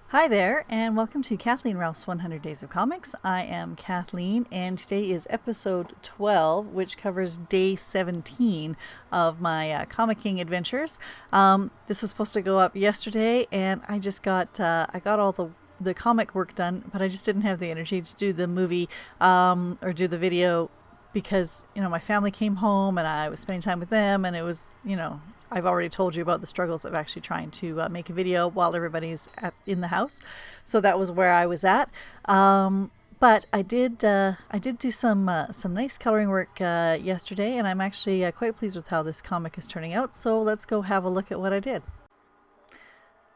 Hi there, and welcome to Kathleen Ralph's 100 Days of Comics. I am Kathleen, and today is episode 12, which covers day 17 of my Comic King adventures. This was supposed to go up yesterday, and I got all the comic work done, but I just didn't have the energy to do the movie or do the video because my family came home and I was spending time with them, and it was I've already told you about the struggles of actually trying to make a video while everybody's in the house, so that was where I was at. But I did do some nice coloring work yesterday, and I'm actually quite pleased with how this comic is turning out. So let's go have a look at what I did.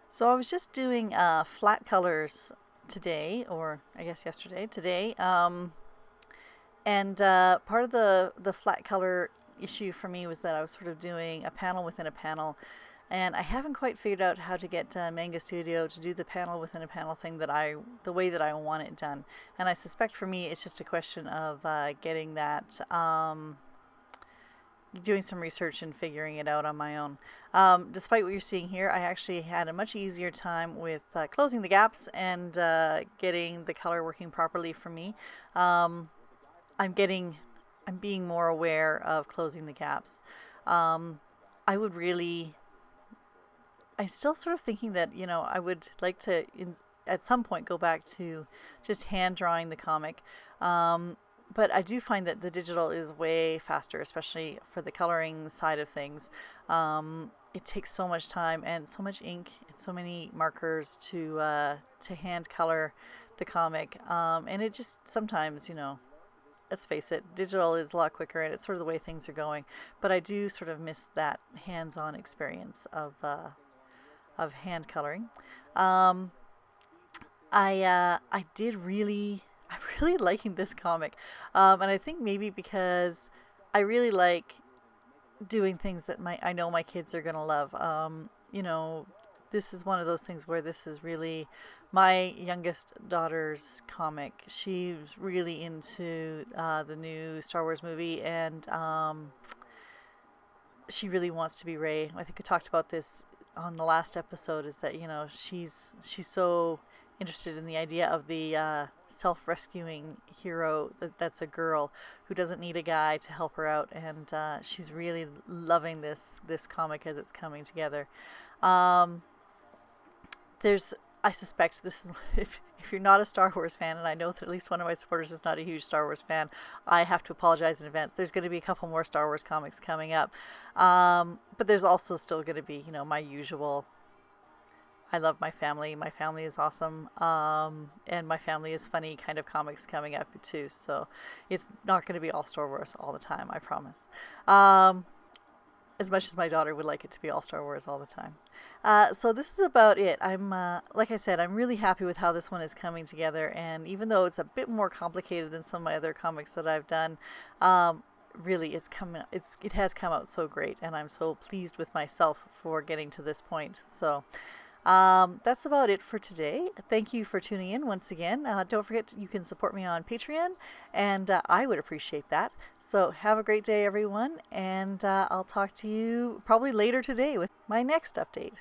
So I was just doing flat colors today, or I guess yesterday. Today. And part of the flat color issue for me was that I was sort of doing a panel within a panel, and I haven't quite figured out how to get Manga Studio to do the panel within a panel thing the way that I want it done. And I suspect for me it's just a question of getting that, doing some research and figuring it out on my own. Despite what you're seeing here, I actually had a much easier time with closing the gaps and getting the color working properly for me. I'm being more aware of closing the gaps. I'm still sort of thinking that, I would like to, at some point, go back to just hand drawing the comic. But I do find that the digital is way faster, especially for the coloring side of things. It takes so much time and so much ink and so many markers to hand color the comic. And it just sometimes, let's face it, digital is a lot quicker, and it's sort of the way things are going. But I do sort of miss that hands-on experience of hand coloring. I'm really liking this comic, and I think maybe because I really like doing things that I know my kids are gonna love. This is one of those things where this is really my youngest daughter's comic. She's really into the new Star Wars movie, and she really wants to be Rey. I think I talked about this on the last episode, is that she's so interested in the idea of the self-rescuing hero that's a girl who doesn't need a guy to help her out, and she's really loving this comic as it's coming together. I suspect this is, if you're not a Star Wars fan, and I know that at least one of my supporters is not a huge Star Wars fan, I have to apologize in advance. There's going to be a couple more Star Wars comics coming up. But there's also still going to be, my usual, I love my family is awesome, and my family is funny kind of comics coming up too. So it's not going to be all Star Wars all the time, I promise. As much as my daughter would like it to be all Star Wars all the time. So this is about it. I'm, like I said, I'm really happy with how this one is coming together, and even though it's a bit more complicated than some of my other comics that I've done, really it has come out so great, and I'm so pleased with myself for getting to this point. So that's about it for today. Thank you for tuning in once again. Don't forget you can support me on Patreon, and I would appreciate that. So have a great day, everyone, and I'll talk to you probably later today with my next update.